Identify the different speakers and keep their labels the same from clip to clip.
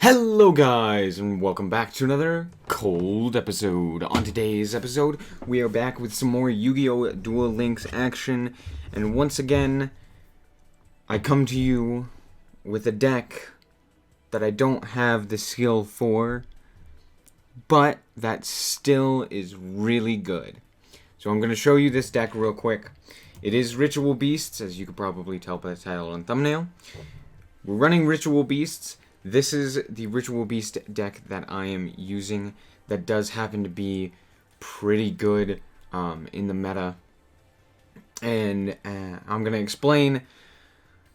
Speaker 1: Hello guys, and welcome back to another cold episode. On today's episode, we are back with some more Yu-Gi-Oh! Duel Links action, and once again, I come to you with a deck that I don't have the skill for, but that still is really good. So I'm going to show you this deck real quick. It is Ritual Beasts, as you could probably tell by the title and thumbnail. We're running Ritual Beasts. This is the Ritual Beast deck that I am using that does happen to be pretty good in the meta. And I'm going to explain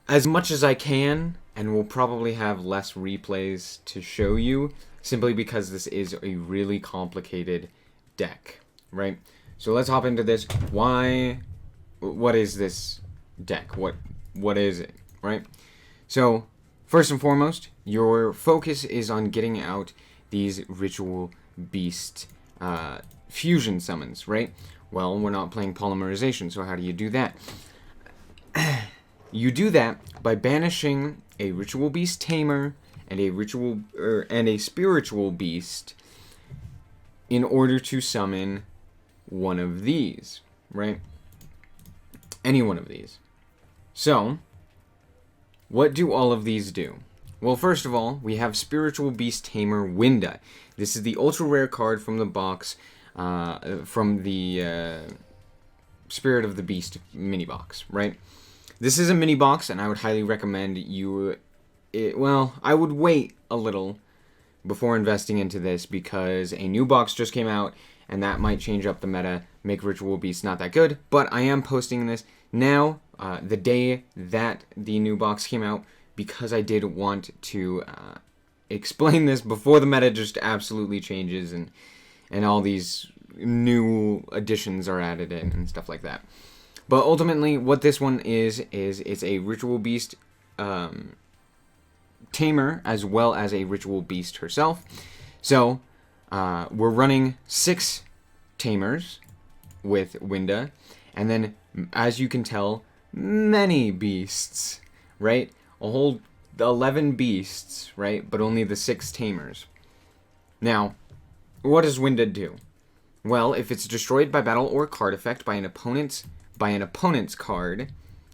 Speaker 1: as much as I can, and we'll probably have less replays to show you, simply because this is a really complicated deck, right? So let's hop into this. What is this deck? What is it, right? So, first and foremost, your focus is on getting out these Ritual Beast fusion summons, right? Well, we're not playing polymerization, so how do you do that? You do that by banishing a Ritual Beast Tamer and a Spiritual Beast in order to summon one of these, right? Any one of these. So, what do all of these do? Well, first of all, we have Spiritual Beast Tamer Winda. This is the ultra rare card from the box, from the Spirit of the Beast mini box, right? This is a mini box, and I would highly recommend I would wait a little before investing into this, because a new box just came out, and that might change up the meta, make Ritual Beast not that good, but I am posting this now, the day that the new box came out, because I did want to explain this before the meta just absolutely changes and all these new additions are added in and stuff like that. But ultimately, what this one is it's a Ritual Beast Tamer as well as a Ritual Beast herself. So, we're running 6 Tamers with Winda, and then, as you can tell, many beasts, right? A whole 11 beasts, right? But only the 6 Tamers. Now, what does Winda do? Well, if it's destroyed by battle or card effect by an opponent's card,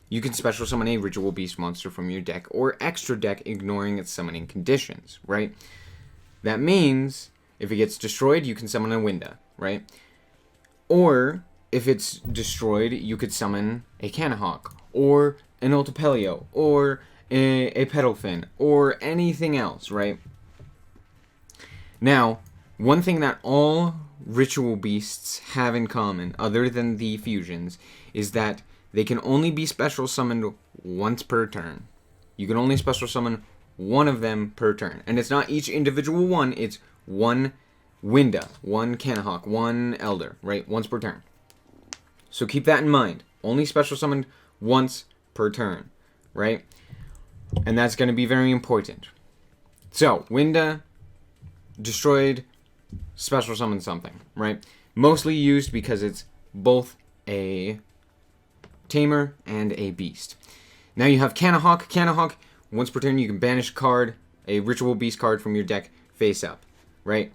Speaker 1: you can special summon a Ritual Beast monster from your deck or extra deck, ignoring its summoning conditions, right? That means if it gets destroyed, you can summon a Winda, right? Or if it's destroyed, you could summon a Canahawk or an Ultipelio or a Petalfin, or anything else, right? Now, one thing that all Ritual Beasts have in common, other than the fusions, is that they can only be special summoned once per turn. You can only special summon one of them per turn. And it's not each individual one, it's one Winda, one Canahawk, one Elder, right? Once per turn. So keep that in mind. Only special summoned once per turn, right? And that's going to be very important. So, Winda, destroyed, special summon something, right? Mostly used because it's both a Tamer and a Beast. Now you have Canahawk. Canahawk, once per turn you can banish a card, a Ritual Beast card from your deck, face up, right?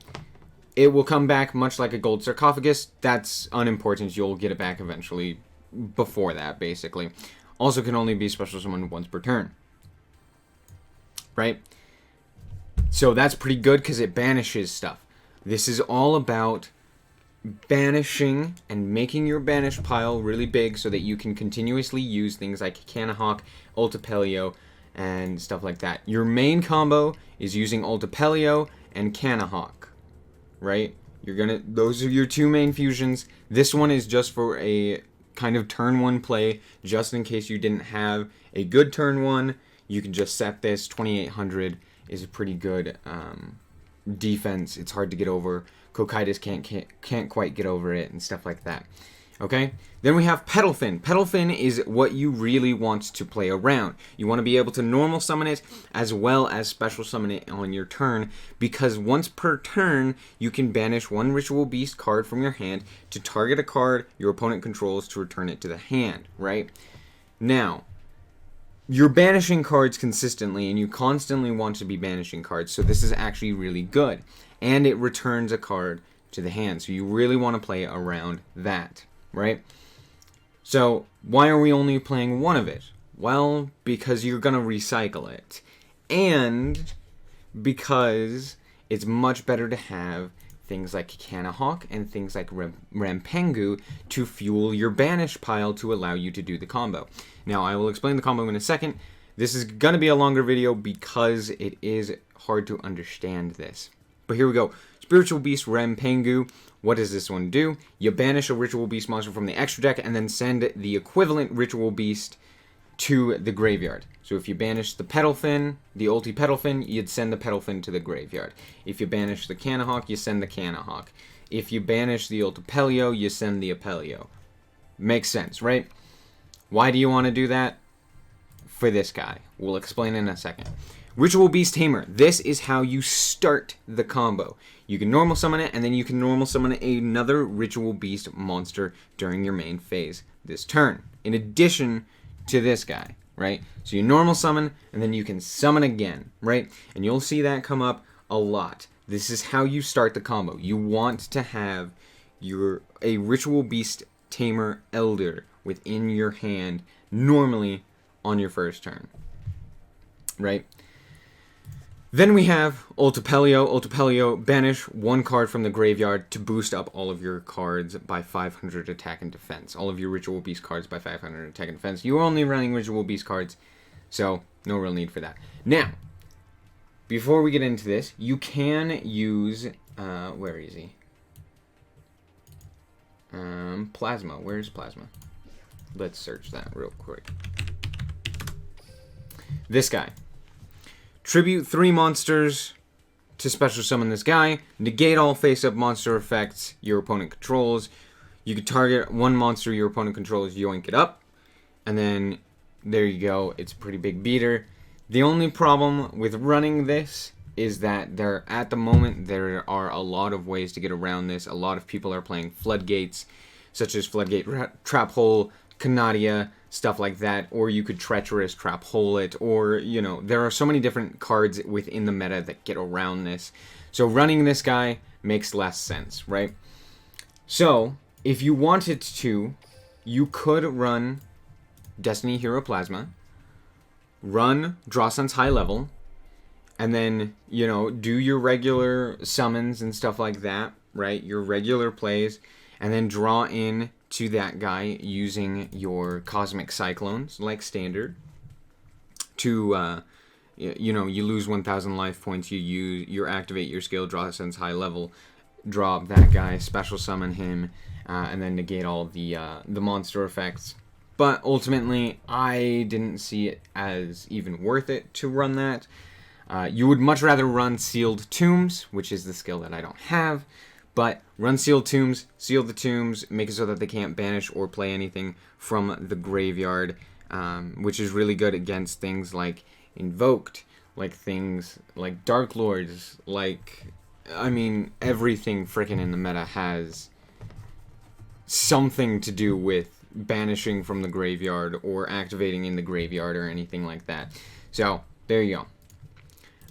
Speaker 1: It will come back much like a Gold Sarcophagus. That's unimportant. You'll get it back eventually before that, basically. Also can only be special summoned once per turn. Right? So that's pretty good because it banishes stuff. This is all about banishing and making your banish pile really big so that you can continuously use things like Canahawk, Ultipelio, and stuff like that. Your main combo is using Ultipelio and Canahawk, right? Those are your 2 main fusions. This one is just for a kind of turn 1 play, just in case you didn't have a good turn 1. You can just set this. 2800 is a pretty good defense. It's hard to get over. Cocytus can't quite get over it and stuff like that. Okay? Then we have Petalfin. Petalfin is what you really want to play around. You want to be able to normal summon it as well as special summon it on your turn, because once per turn, you can banish one Ritual Beast card from your hand to target a card your opponent controls to return it to the hand, right? Now, you're banishing cards consistently, and you constantly want to be banishing cards, so this is actually really good. And it returns a card to the hand, so you really want to play around that, right? So, why are we only playing one of it? Well, because you're going to recycle it. And because it's much better to have things like Kanahawk and things like Rampengu to fuel your banish pile to allow you to do the combo. Now, I will explain the combo in a second. This is going to be a longer video because it is hard to understand this. But here we go. Spiritual Beast Rampengu. What does this one do? You banish a Ritual Beast monster from the extra deck and then send the equivalent Ritual Beast to the graveyard. So if you banish the Petalfin, the ulti Petalfin, you'd send the Petalfin to the graveyard. If you banish the Kanahawk, you send the Kanahawk. If you banish the Ultipelio, you send the Apelio. Makes sense, right? Why do you want to do that? For this guy. We'll explain in a second. Ritual Beast Tamer. This is how you start the combo. You can normal summon it, and then you can normal summon another Ritual Beast monster during your main phase this turn. In addition to this guy, right? So you normal summon, and then you can summon again, right? And you'll see that come up a lot. This is how you start the combo. You want to have a Ritual Beast Tamer Elder within your hand, normally on your first turn, right? Then we have Ultipelio. Ultipelio, banish one card from the graveyard to boost up all of your cards by 500 attack and defense. All of your Ritual Beast cards by 500 attack and defense. You're only running Ritual Beast cards, so no real need for that. Now, before we get into this, you can use, where is he? Plasma. Where's Plasma? Let's search that real quick. This guy. Tribute 3 monsters to special summon this guy. Negate all face-up monster effects your opponent controls. You can target one monster your opponent controls, yoink it up. And then, there you go. It's a pretty big beater. The only problem with running this is that at the moment, there are a lot of ways to get around this. A lot of people are playing Floodgates, such as Floodgate Trap Hole, Canadia, stuff like that, or you could Treacherous Trap Hole it, or, you know, there are so many different cards within the meta that get around this. So running this guy makes less sense, right? So, if you wanted to, you could run Destiny Hero Plasma, run Drawson's High Level, and then, you know, do your regular summons and stuff like that, right? Your regular plays, and then draw in to that guy using your Cosmic Cyclones, like standard, to, you know, you lose 1,000 life points, you activate your skill, draw Sense High Level, drop that guy, special summon him, and then negate all the monster effects. But ultimately, I didn't see it as even worth it to run that. You would much rather run Sealed Tombs, which is the skill that I don't have. But run Sealed Tombs, seal the tombs, make it so that they can't banish or play anything from the graveyard, which is really good against things like Invoked, like things like Dark Lords, like, I mean, everything frickin' in the meta has something to do with banishing from the graveyard or activating in the graveyard or anything like that. So, there you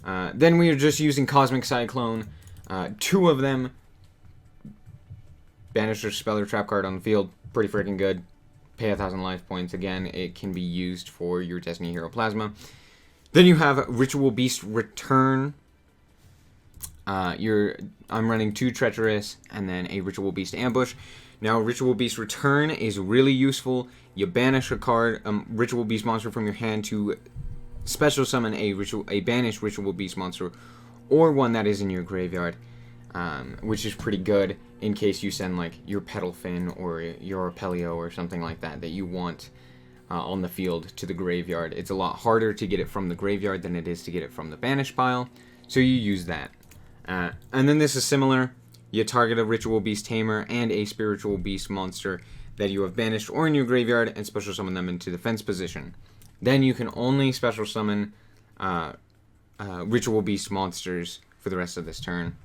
Speaker 1: go. Then we are just using Cosmic Cyclone, 2 of them. Banish or spell or trap card on the field, pretty freaking good. Pay 1,000 life points. Again, it can be used for your Destiny Hero Plasma. Then you have Ritual Beast Return. I'm running 2 Treacherous and then a Ritual Beast Ambush. Now, Ritual Beast Return is really useful. You banish a card, Ritual Beast monster from your hand to special summon a banished Ritual Beast monster, or one that is in your graveyard, which is pretty good in case you send like your Petalfin or your Apelio or something like that you want on the field to the graveyard. It's a lot harder to get it from the graveyard than it is to get it from the banish pile, so you use that. And then this is similar. You target a Ritual Beast Tamer and a Spiritual Beast monster that you have banished or in your graveyard and special summon them into defense position. Then you can only special summon Ritual Beast monsters for the rest of this turn.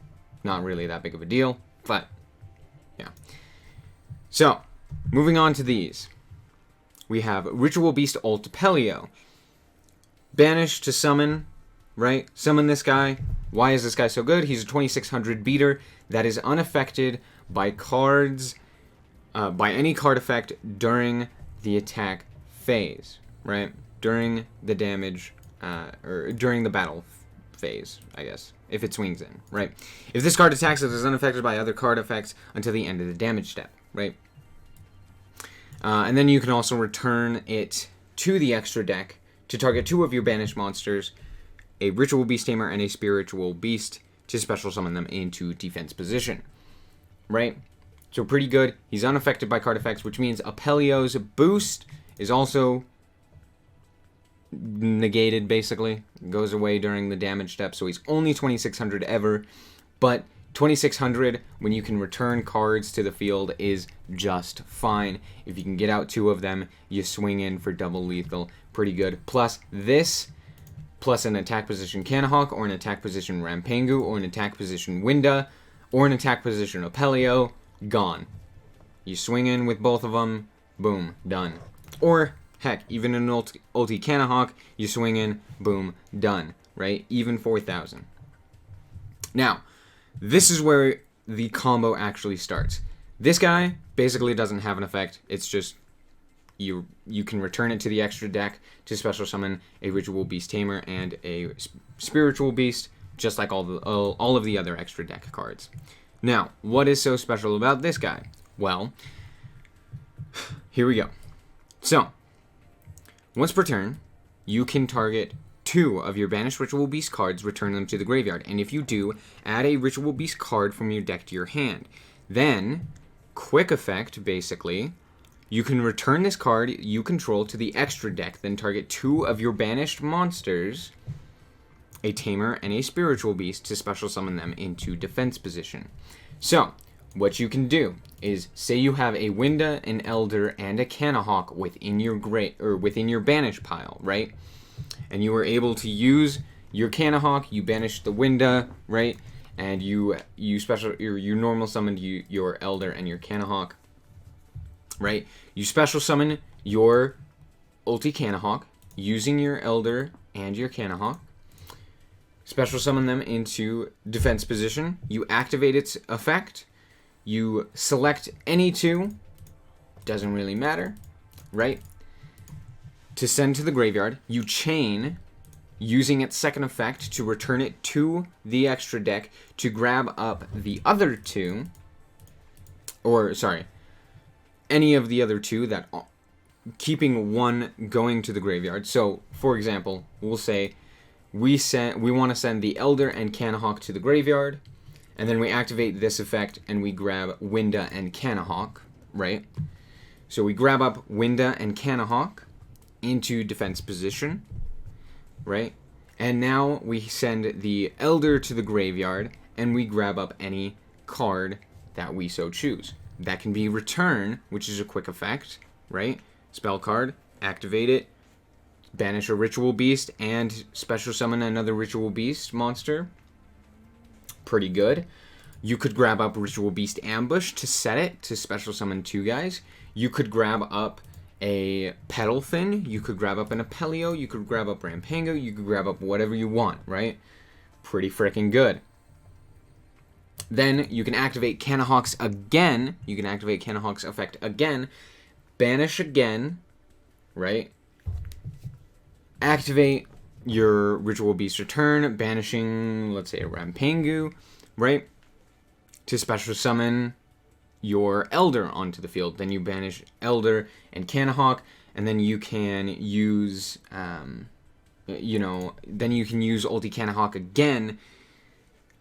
Speaker 1: Not really that big of a deal, but yeah. So, moving on to these. We have Ritual Beast Ultipelio. banish to summon, right? Summon this guy. Why is this guy so good? He's a 2600 beater that is unaffected by cards, by any card effect during the attack phase, right? During the damage, or during the battle phase, I guess, if it swings in, right? If this card attacks, it is unaffected by other card effects until the end of the damage step, right? And then you can also return it to the extra deck to target 2 of your banished monsters, a Ritual Beast Tamer and a Spiritual Beast, to special summon them into defense position, right? So pretty good. He's unaffected by card effects, which means Apelio's boost is also negated, basically. Goes away during the damage step, so he's only 2600 ever, but 2600 when you can return cards to the field is just fine. If you can get out 2 of them, you swing in for double lethal. Pretty good. Plus this, plus an attack position Cannahawk, or an attack position Rampengu, or an attack position Winda, or an attack position Apelio, gone. You swing in with both of them, boom, done. Or, heck, even an ulti Cannahawk, you swing in, boom, done, right? Even 4000. Now, this is where the combo actually starts. This guy basically doesn't have an effect. It's just you can return it to the extra deck to special summon a Ritual Beast Tamer and a Spiritual Beast, just like all of the other extra deck cards. Now, what is so special about this guy? Well, here we go. So, once per turn, you can target 2 of your banished Ritual Beast cards, return them to the graveyard. And if you do, add a Ritual Beast card from your deck to your hand. Then, quick effect, basically, you can return this card you control to the extra deck, then target 2 of your banished monsters, a Tamer and a Spiritual Beast, to special summon them into defense position. So, what you can do is, say you have a Winda, an Elder, and a Cannahawk within your banish pile, right? And you were able to use your Cannahawk, you banished the Winda, right? And you normal summoned your Elder and your Cannahawk, right? You special summon your ulti Cannahawk using your Elder and your Cannahawk. Special summon them into defense position. You activate its effect. You select any 2. Doesn't really matter, right? To send to the graveyard. You chain, using its second effect to return it to the extra deck to grab up the other 2. Or, sorry, any of the other 2 that, keeping 1 going to the graveyard. So, for example, we'll say we want to send the Elder and Cannahawk to the graveyard, and then we activate this effect and we grab Winda and Cannahawk, right? So we grab up Winda and Cannahawk into defense position, right? And now we send the Elder to the graveyard and we grab up any card that we so choose. That can be Return, which is a quick effect, right? Spell card, activate it, banish a Ritual Beast, and special summon another Ritual Beast monster. Pretty good. You could grab up Ritual Beast Ambush to set it to special summon 2 guys. You could grab up a Petalfin. You could grab up an Apelio. You could grab up Rampengu. You could grab up whatever you want, right? Pretty freaking good. Then you can activate Cannahawk's again. You can activate Cannahawk's effect again. Banish again, right? Activate your Ritual Beast Return, banishing, let's say, a Rampengu, right? To special summon your Elder onto the field. Then you banish Elder and Cannahawk, and then you can use, then you can use ulti Cannahawk again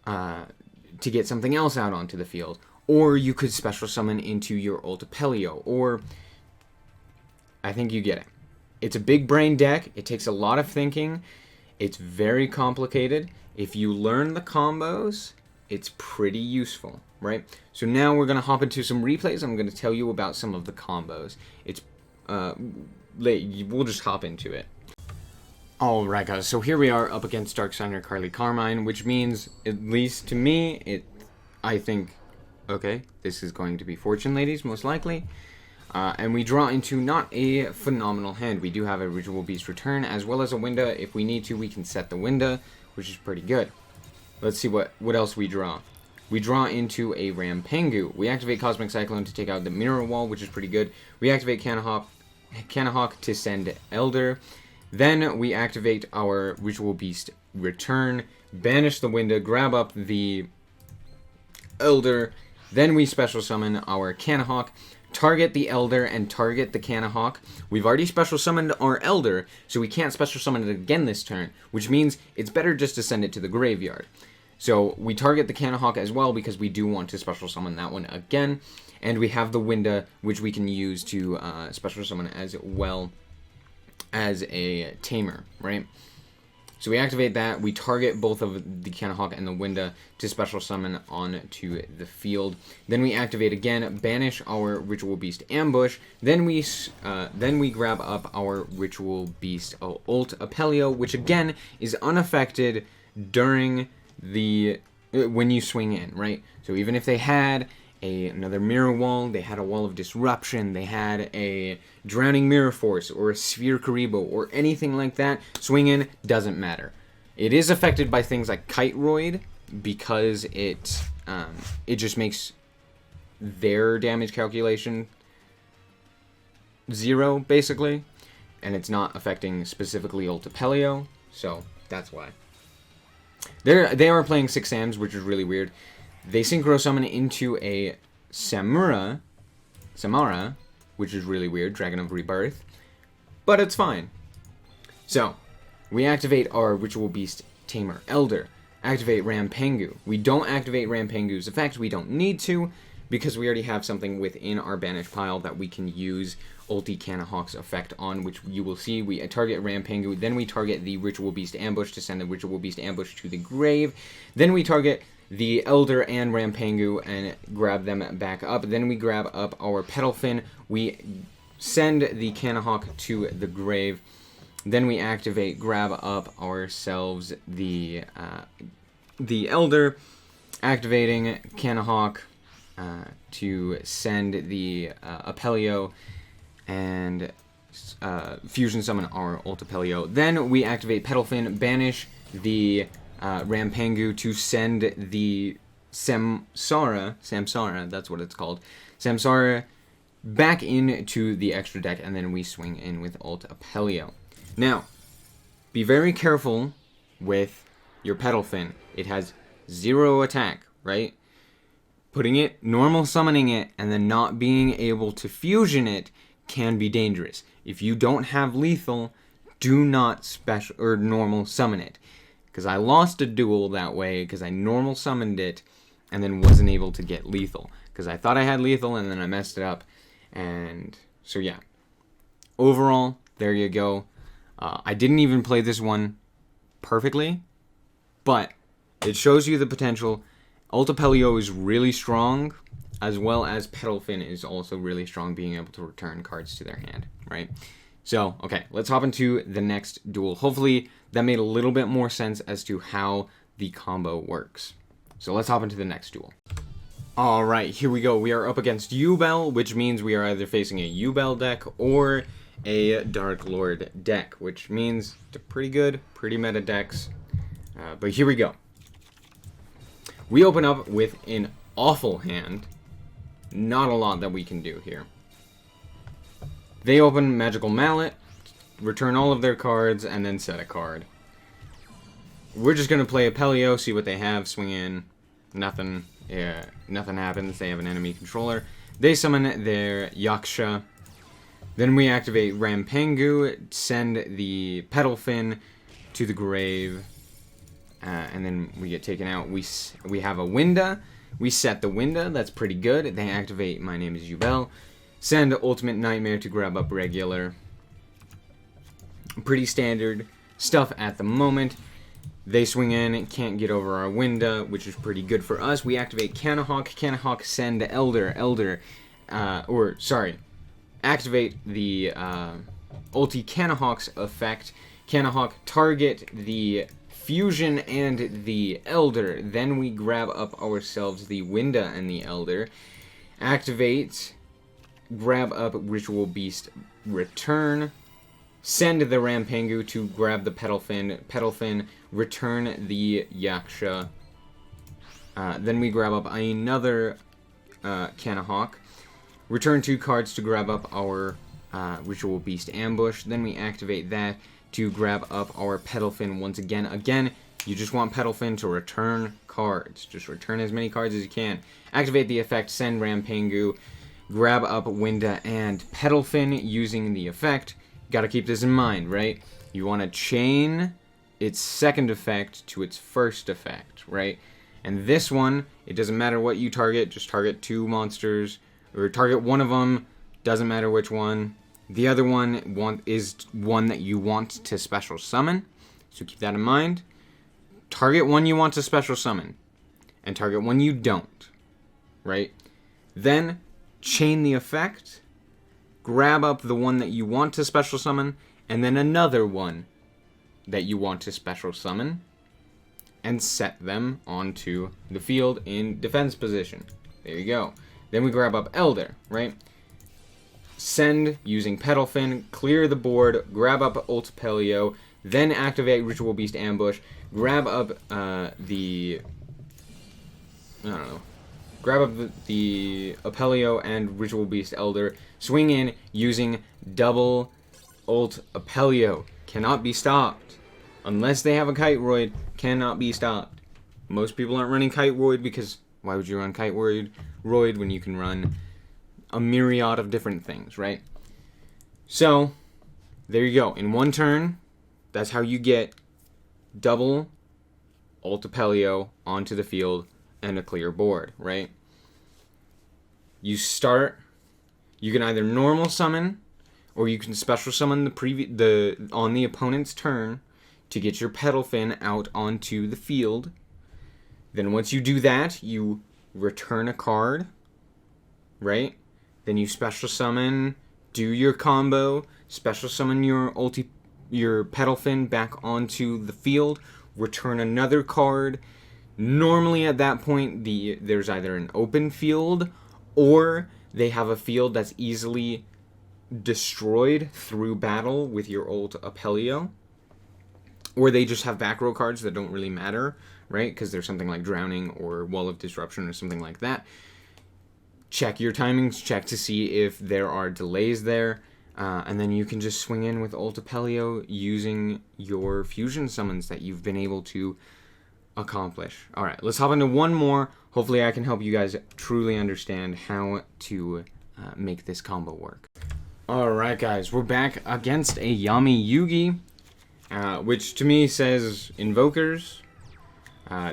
Speaker 1: to get something else out onto the field. Or you could special summon into your ult Apelio, or I think you get it. It's a big brain deck. It takes a lot of thinking. It's very complicated. If you learn the combos, it's pretty useful, right? So now we're going to hop into some replays. I'm going to tell you about some of the combos. We'll just hop into it. Alright guys, so here we are up against Darksigner Carly Carmine, which means, at least to me, I think, okay, this is going to be Fortune Ladies, most likely. And we draw into not a phenomenal hand. We do have a Ritual Beast Return, as well as a Winda. If we need to, we can set the Winda, which is pretty good. Let's see what else we draw. We draw into a Rampengu. We activate Cosmic Cyclone to take out the Mirror Wall, which is pretty good. We activate Canahawk to send Elder. Then we activate our Ritual Beast Return, banish the Winda, grab up the Elder. Then we special summon our Canahawk, target the Elder, and target the Canahawk. We've already special summoned our Elder, so we can't special summon it again this turn, which means it's better just to send it to the graveyard. So we target the Canahawk as well because we do want to special summon that one again. And we have the Winda, which we can use to special summon as well as a Tamer, right? So we activate that. We target both of the Canahawk and the Winda to special summon onto the field. Then we activate again, banish our Ritual Beast Ambush. Then we grab up our Ritual Beast Ult Apelio, which again is unaffected during the when you swing in, right? So even if they had another Mirror Wall, they had a Wall of Disruption, they had a Drowning Mirror Force or a Sphere Karibo or anything like that, swing in doesn't matter. It is affected by things like Kite Roid because it just makes their damage calculation 0 basically, and it's not affecting specifically Ult Apelio, so that's why. They are playing 6 Sams, which is really weird. They Synchro Summon into a Samara, which is really weird, Dragon of Rebirth. But it's fine. So, we activate our Ritual Beast Tamer Elder. Activate Rampengu. We don't activate Rampengu's effect. We don't need to, because we already have something within our banish pile that we can use Ulti Canahawk's effect on, which you will see. We target Rampengu, then we target the Ritual Beast Ambush to send the Ritual Beast Ambush to the grave. Then we target the Elder and Rampengu and grab them back up. Then we grab up our Petalfin. We send the Canahawk to the grave. Then we activate, grab up ourselves the Elder, activating Canahawk to send the Apelio and fusion summon our Ult Apelio. Then we activate Petalfin, banish the Rampengu to send the Samsara, that's what it's called, Samsara back into the extra deck, and then we swing in with Ult Apelio. Now, be very careful with your Petalfin. It has 0 attack, right? Putting it, normal summoning it, and then not being able to fusion it can be dangerous. If you don't have lethal, do not special or normal summon it. Because I lost a duel that way because I normal summoned it and then wasn't able to get lethal. Because I thought I had lethal and then I messed it up. And so yeah. Overall, there you go. I didn't even play this one perfectly, but it shows you the potential. Ult Apelio is really strong, as well as Petalfin is also really strong, being able to return cards to their hand, right? So, okay, let's hop into the next duel. Hopefully, that made a little bit more sense as to how the combo works. So let's hop into the next duel. Alright, here we go. We are up against Yubel, which means we are either facing a Yubel deck or a Dark Lord deck, which means they're pretty good, pretty meta decks. But here we go. We open up with an awful hand. Not a lot that we can do here. They open Magical Mallet, return all of their cards, and then set a card. We're just going to play Apelio, see what they have, swing in. Nothing happens. They have an enemy controller. They summon their Yaksha. Then we activate Rampengu, send the Petalfin to the grave, and then we get taken out. We have a Winda. We set the Winda. That's pretty good. They activate My Name is Yubel. Send Ultimate Nightmare to grab up regular. Pretty standard stuff at the moment. They swing in, can't get over our Winda, which is pretty good for us. We activate Canahawk. Canahawk send Elder. Activate the Ulti Canahawk's effect. Canahawk target the Fusion and the Elder. Then we grab up ourselves the Winda and the Elder. Activate grab up Ritual Beast, return, send the Rampengu to grab the Petal Fin, return the Yaksha. Then we grab up another Canahawk, return 2 cards to grab up our Ritual Beast Ambush. Then we activate that to grab up our Petal Fin once again. Again, you just want Petal Fin to return cards. Just return as many cards as you can. Activate the effect, send Rampengu, grab up Winda and Petal Fin using the effect. Gotta keep this in mind, right? You want to chain its second effect to its first effect, right? And this one, it doesn't matter what you target, just target 2 monsters, or target one of them, doesn't matter which one. The other one is one that you want to special summon, so keep that in mind. Target one you want to special summon, and target one you don't, right? Then, chain the effect, grab up the one that you want to special summon, and then another one that you want to special summon, and set them onto the field in defense position. There you go. Then we grab up Elder, right? Send using Petal Fin, clear the board, grab up Ultipelio, then activate Ritual Beast Ambush, grab up grab up the Apelio and Ritual Beast Elder, swing in using double Ult Apelio. Cannot be stopped. Unless they have a Kiteroid, cannot be stopped. Most people aren't running Kiteroid because why would you run Kiteroid when you can run a myriad of different things, right? So, there you go. In one turn, that's how you get double Ult Apelio onto the field and a clear board, right? You start, you can either normal summon, or you can special summon on the opponent's turn to get your Petal Fin out onto the field. Then once you do that, you return a card, right? Then you special summon, do your combo, special summon your Petal Fin back onto the field, return another card. Normally at that point, there's either an open field, or they have a field that's easily destroyed through battle with your Ult Apelio. Or they just have back row cards that don't really matter, right? Because there's something like Drowning or Wall of Disruption or something like that. Check your timings, check to see if there are delays there, and then you can just swing in with Ult Apelio using your fusion summons that you've been able to accomplish. Alright, let's hop into one more. Hopefully I can help you guys truly understand how to make this combo work. Alright guys, we're back against a Yami Yugi. Which to me says Invokers.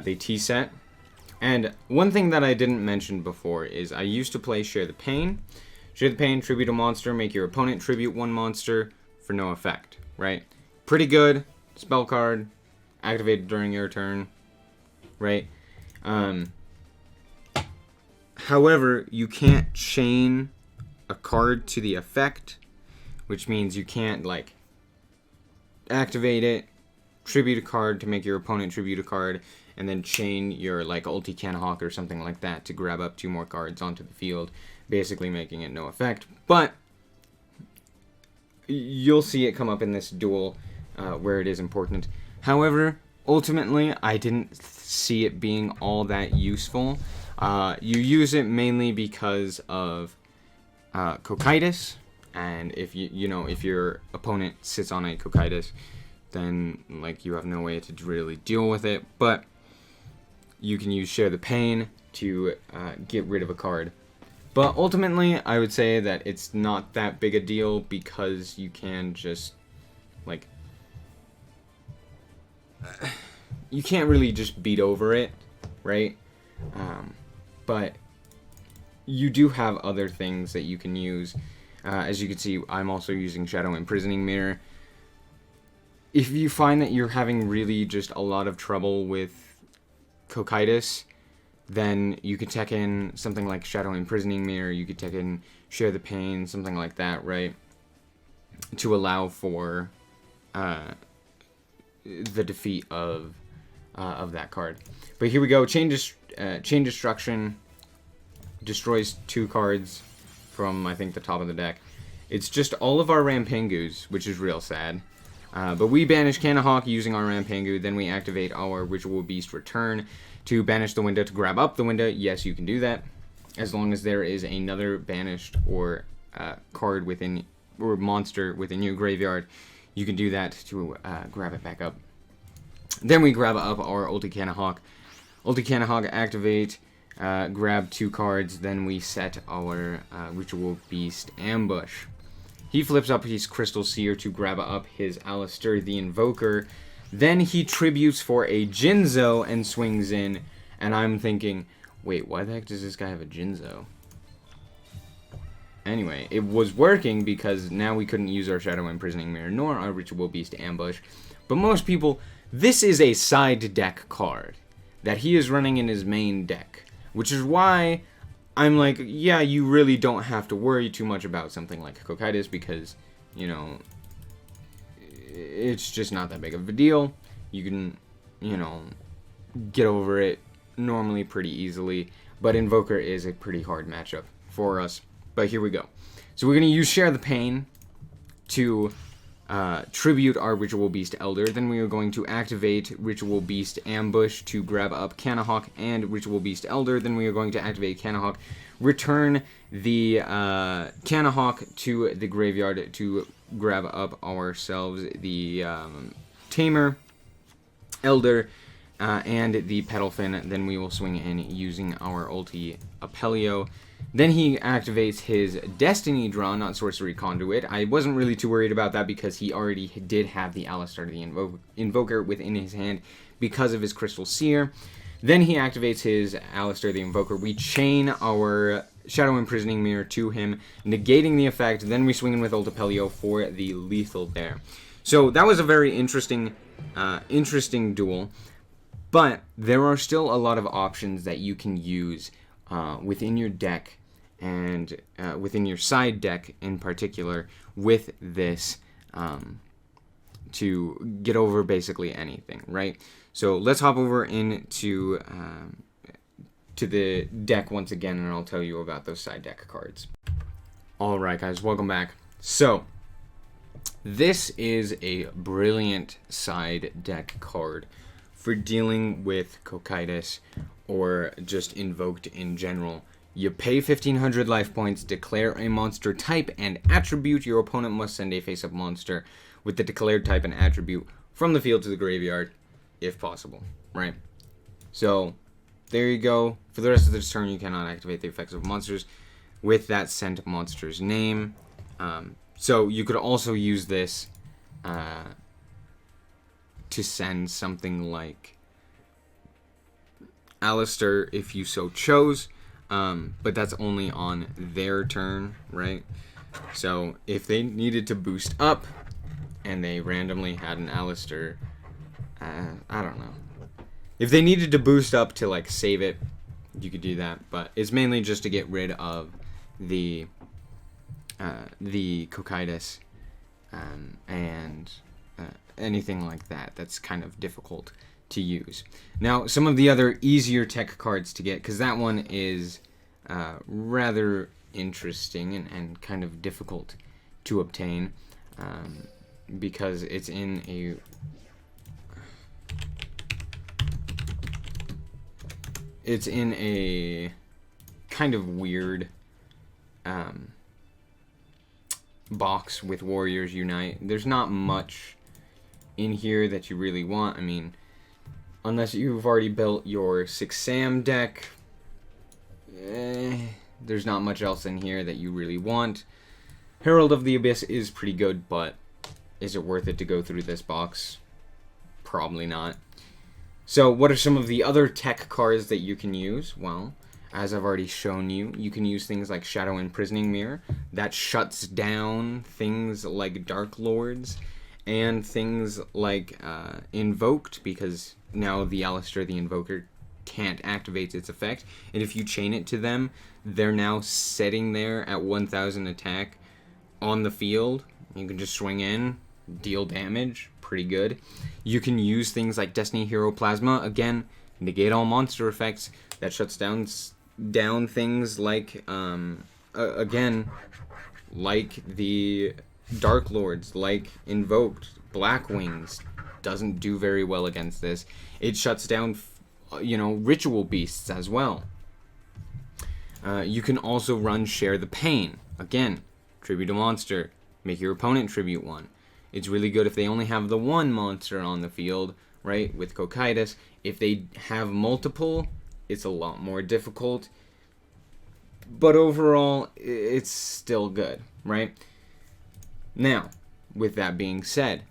Speaker 1: They T-set. And one thing that I didn't mention before is I used to play Share the Pain. Share the Pain, tribute a monster, make your opponent tribute one monster for no effect, right? Pretty good. Spell card, activated during your turn, right? However, you can't chain a card to the effect, which means you can't, like, activate it, tribute a card to make your opponent tribute a card, and then chain your, like, Ulti Canahawk or something like that to grab up 2 more cards onto the field, basically making it no effect. But you'll see it come up in this duel where it is important. However, ultimately, I didn't see it being all that useful. You use it mainly because of Cocytus. And if if your opponent sits on a Cocytus, then like you have no way to really deal with it. But you can use Share the Pain to get rid of a card. But ultimately, I would say that it's not that big a deal because you can just like you can't really just beat over it, right? But you do have other things that you can use. As you can see, I'm also using Shadow Imprisoning Mirror. If you find that you're having really just a lot of trouble with Cocytus, then you could tech in something like Shadow Imprisoning Mirror, you could tech in Share the Pain, something like that, right? To allow for the defeat of that card. But here we go, Chain Destruction destroys 2 cards from, I think, the top of the deck. It's just all of our Rampengus, which is real sad. But we banish Kanahawk using our Rampengu, then we activate our Ritual Beast Return to banish the window to grab up the window. Yes, you can do that, as long as there is another banished or card within, or monster within your graveyard. You can do that to grab it back up. Then we grab up our Ulti Kanahawk. Ulti Kanahawk activate, grab 2 cards, then we set our Ritual Beast Ambush. He flips up his Crystal Seer to grab up his Alistair the Invoker. Then he tributes for a Jinzo and swings in. And I'm thinking, wait, why the heck does this guy have a Jinzo? Anyway, it was working because now we couldn't use our Shadow Imprisoning Mirror nor our Ritual Beast Ambush. But most people, this is a side deck card that he is running in his main deck. Which is why I'm like, yeah, you really don't have to worry too much about something like Cocytus because, you know, it's just not that big of a deal. You can, you know, get over it normally pretty easily. But Invoker is a pretty hard matchup for us. But here we go. So we're going to use Share the Pain to tribute our Ritual Beast Elder. Then we are going to activate Ritual Beast Ambush to grab up Kanahawk and Ritual Beast Elder. Then we are going to activate Kanahawk, return the Kanahawk to the graveyard to grab up ourselves the Tamer, Elder, and the Petalfin. Then we will swing in using our ulti Apelio. Then he activates his Destiny Draw, not Sorcery Conduit. I wasn't really too worried about that because he already did have the Alistair the Invoker within his hand because of his Crystal Seer. Then he activates his Alistair the Invoker. We chain our Shadow Imprisoning Mirror to him, negating the effect. Then we swing in with Ultipelio for the lethal there. So that was a very interesting duel. But there are still a lot of options that you can use within your deck and within your side deck in particular with this to get over basically anything, right? So let's hop over into to the deck once again, and I'll tell you about those side deck cards. Alright guys, welcome back. So this is a brilliant side deck card for dealing with Cocytus or just invoked in general. You pay 1500 life points, declare a monster type and attribute. Your opponent must send a face-up monster with the declared type and attribute from the field to the graveyard, if possible, right? So, there you go. For the rest of this turn, you cannot activate the effects of monsters with that sent monster's name. So, you could also use this to send something like Alistair if you so chose, but that's only on their turn, right? So if they needed to boost up and they randomly had an Alistair, I don't know. If they needed to boost up to like save it, you could do that, but it's mainly just to get rid of the Cocytus and anything like that that's kind of difficult to use. Now, some of the other easier tech cards to get, because that one is rather interesting and kind of difficult to obtain, because it's in a kind of weird box with Warriors Unite. There's not much in here that you really want. I mean, unless you've already built your 6 Sam deck, there's not much else in here that you really want. Herald of the Abyss is pretty good, but is it worth it to go through this box? Probably not. So what are some of the other tech cards that you can use? Well, as I've already shown you, you can use things like Shadow Imprisoning Mirror. That shuts down things like Dark Lords and things like Invoked, because now the Alistair the Invoker can't activate its effect. And if you chain it to them, they're now sitting there at 1000 attack on the field. You can just swing in, deal damage. Pretty good. You can use things like Destiny Hero Plasma. Again, negate all monster effects. That shuts down things like again, like the Dark Lords, like Invoked, Blackwings, doesn't do very well against this. It shuts down, Ritual Beasts as well. You can also run Share the Pain. Again, tribute a monster. Make your opponent tribute one. It's really good if they only have the one monster on the field, right, with Cocytus. If they have multiple, it's a lot more difficult. But overall, it's still good, right? Now, with that being said,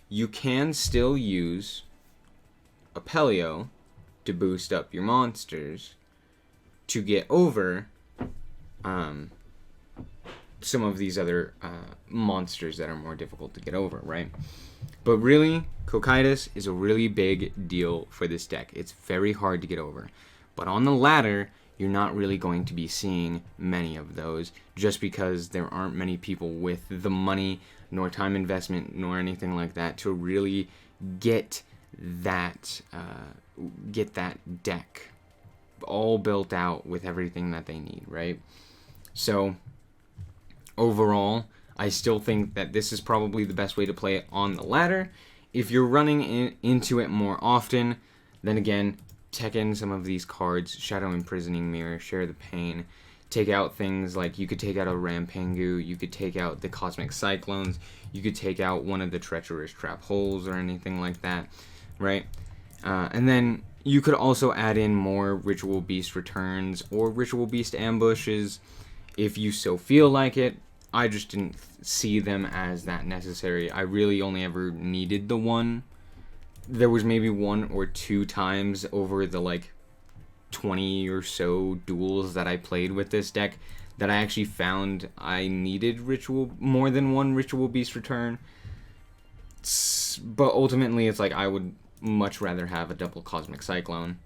Speaker 1: you can still use Apelio to boost up your monsters to get over some of these other monsters that are more difficult to get over, right? But really, Cocytus is a really big deal for this deck. It's very hard to get over. But on the ladder, you're not really going to be seeing many of those, just because there aren't many people with the money, nor time investment, nor anything like that to really get that deck all built out with everything that they need, right? So overall, I still think that this is probably the best way to play it on the ladder. If you're running into it more often, then again, tech in some of these cards: Shadow Imprisoning Mirror, Share the Pain. Take out things like, you could take out a Rampengu, you could take out the Cosmic Cyclones, you could take out one of the Treacherous Trap Holes or anything like that, right? And then you could also add in more Ritual Beast returns or Ritual Beast ambushes if you so feel like it. I just didn't see them as that necessary. I really only ever needed the one. There was maybe 1 or 2 times over the 20 or so duels that I played with this deck that I actually found I needed more than one Ritual Beast return. But ultimately, it's I would much rather have a double Cosmic Cyclone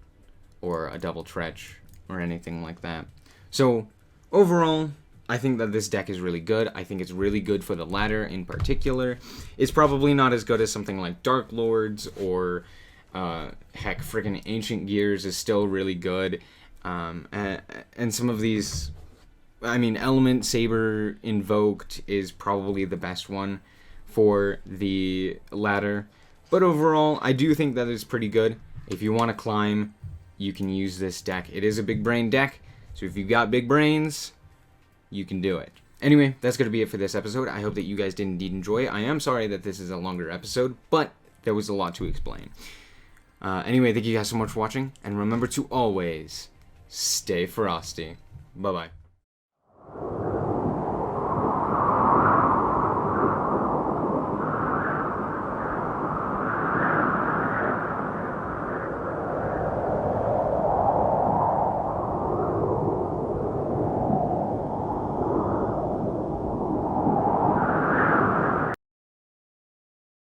Speaker 1: or a double Tretch or anything like that. So overall, I think that this deck is really good. I think it's really good for the ladder in particular. It's probably not as good as something like Dark Lords or heck, freaking Ancient Gears is still really good. And some of these, Element Saber Invoked is probably the best one for the ladder. But overall, I do think that it's pretty good. If you want to climb, you can use this deck. It is a big brain deck, so if you've got big brains, you can do it. Anyway, that's going to be it for this episode. I hope that you guys did indeed enjoy it. I am sorry that this is a longer episode, but there was a lot to explain. Anyway, thank you guys so much for watching, and remember to always stay frosty. Bye-bye.